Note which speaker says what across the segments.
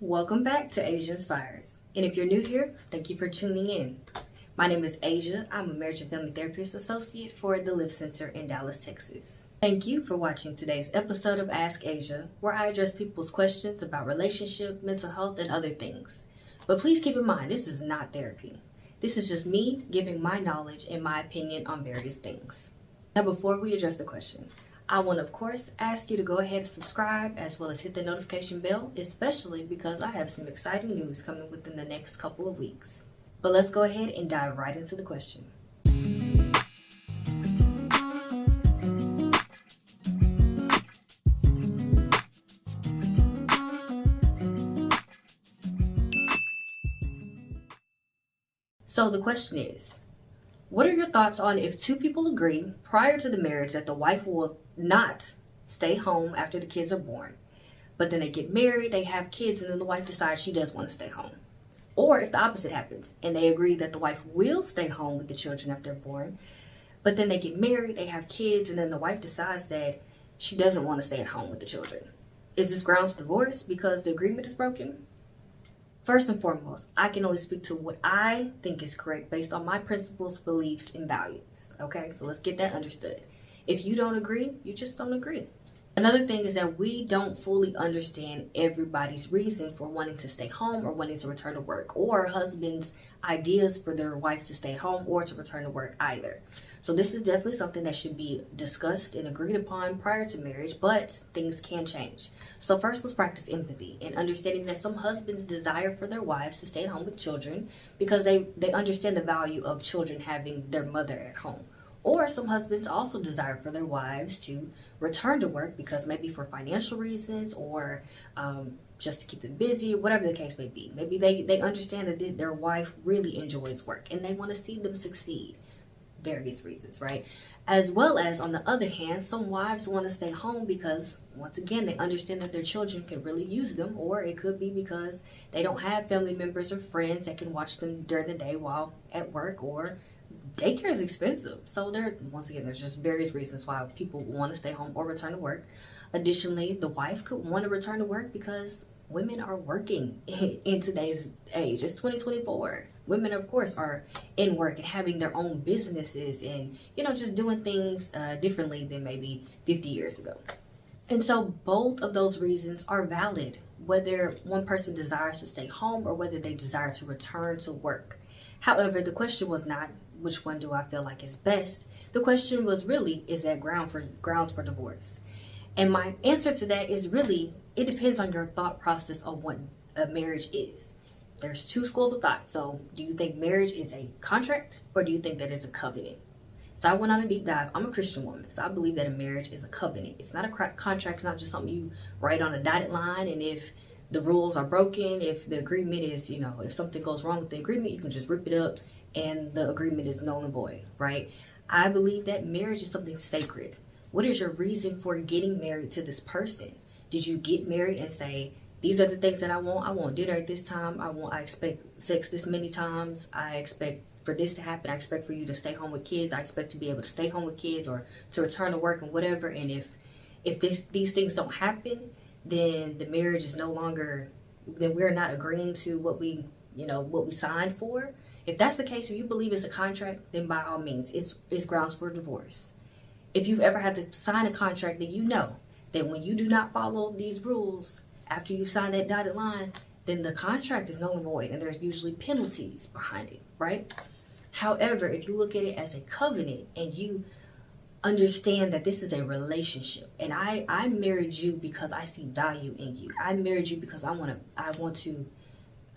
Speaker 1: Welcome back to AZIA Inspires. And if you're new here, thank you for tuning in. My name is AZIA. I'm a marriage and family therapist associate for the Live Center in Dallas, Texas. Thank you for watching today's episode of Ask AZIA, where I address people's questions about relationship, mental health, and other things. But please keep in mind, this is not therapy. This is just me giving my knowledge and my opinion on various things. Now, before we address the question, I want to, of course, ask you to go ahead and subscribe as well as hit the notification bell, especially because I have some exciting news coming within the next couple of weeks. But let's go ahead and dive right into the question. So the question is, what are your thoughts on if two people agree prior to the marriage that the wife will not stay home after the kids are born, but then they get married, they have kids, and then the wife decides she does want to stay home? Or if the opposite happens and they agree that the wife will stay home with the children after they're born, but then they get married, they have kids, and then the wife decides that she doesn't want to stay at home with the children. Is this grounds for divorce because the agreement is broken? First and foremost, I can only speak to what I think is correct based on my principles, beliefs, and values. Okay, so let's get that understood. If you don't agree, you just don't agree. Another thing is that we don't fully understand everybody's reason for wanting to stay home or wanting to return to work, or husbands' ideas for their wife to stay home or to return to work either. So this is definitely something that should be discussed and agreed upon prior to marriage, but things can change. So first, let's practice empathy and understanding that some husbands desire for their wives to stay at home with children because they understand the value of children having their mother at home. Or some husbands also desire for their wives to return to work because maybe for financial reasons or just to keep them busy, whatever the case may be. Maybe they understand that their wife really enjoys work and they want to see them succeed. Various reasons, right? As well as, on the other hand, some wives want to stay home because, once again, they understand that their children can really use them, or it could be because they don't have family members or friends that can watch them during the day while at work, or daycare is expensive. So there's just various reasons why people want to stay home or return to work. Additionally, the wife could want to return to work because women are working in today's age. It's 2024. Women, of course, are in work and having their own businesses and, just doing things differently than maybe 50 years ago. And so both of those reasons are valid, whether one person desires to stay home or whether they desire to return to work. However, the question was not which one do I feel like is best. The question was really, is that grounds for divorce? And my answer to that is really, it depends on your thought process on what a marriage is. There's two schools of thought. So do you think marriage is a contract or do you think that it's a covenant? So I went on a deep dive. I'm a Christian woman, so I believe that a marriage is a covenant. It's not a contract. It's not just something you write on a dotted line, and if the rules are broken, if the agreement is, if something goes wrong with the agreement, you can just rip it up and the agreement is null and void, right? I believe that marriage is something sacred. What is your reason for getting married to this person? Did you get married and say, these are the things that I want? I want dinner at this time. I expect sex this many times. I expect for this to happen. I expect for you to stay home with kids. I expect to be able to stay home with kids or to return to work and whatever. And if these things don't happen, then the marriage is no longer, then we're not agreeing to what we signed for. If that's the case, if you believe it's a contract, then by all means, it's grounds for divorce. If you've ever had to sign a contract, then you know that when you do not follow these rules after you sign that dotted line, then the contract is null and void, and there's usually penalties behind it, right? However, if you look at it as a covenant and you understand that this is a relationship, and I married you because I see value in you. I married you because I want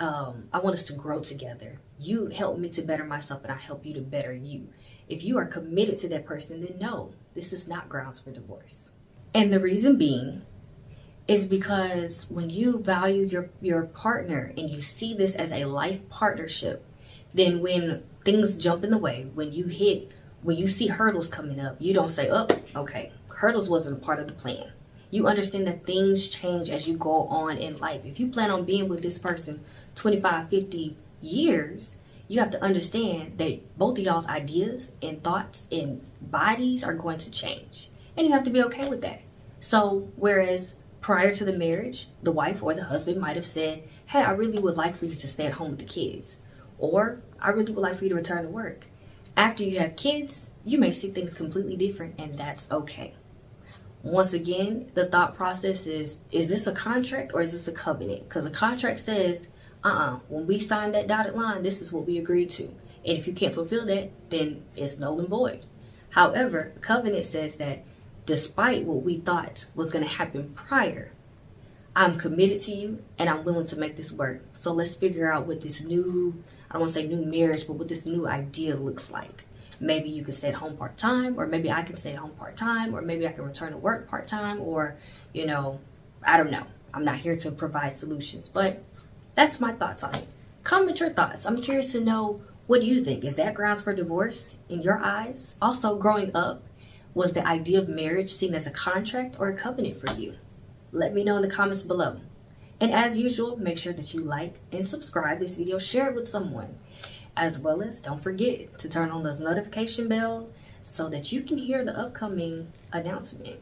Speaker 1: us to grow together. You help me to better myself, and I help you to better you. If you are committed to that person, then no, this is not grounds for divorce. And the reason being is because when you value your partner and you see this as a life partnership, then when things jump in the way, when you see hurdles coming up, you don't say, oh, okay, hurdles wasn't a part of the plan. You understand that things change as you go on in life. If you plan on being with this person 25, 50 years, you have to understand that both of y'all's ideas and thoughts and bodies are going to change. And you have to be okay with that. So whereas Prior to the marriage, the wife or the husband might have said, hey, I really would like for you to stay at home with the kids. Or, I really would like for you to return to work. After you have kids, you may see things completely different, and that's okay. Once again, the thought process is this a contract or is this a covenant? Because a contract says, when we signed that dotted line, this is what we agreed to. And if you can't fulfill that, then it's null and void. However, a covenant says that despite what we thought was going to happen prior, I'm committed to you and I'm willing to make this work. So let's figure out what this new, I don't want to say new marriage, but what this new idea looks like. Maybe you can stay at home part-time, or maybe I can stay at home part-time, or maybe I can return to work part-time, or, I don't know. I'm not here to provide solutions, but that's my thoughts on it. Comment your thoughts. I'm curious to know, what do you think? Is that grounds for divorce in your eyes? Also, growing up, was the idea of marriage seen as a contract or a covenant for you? Let me know in the comments below. And as usual, make sure that you like and subscribe this video, share it with someone. As well as don't forget to turn on those notification bell so that you can hear the upcoming announcement.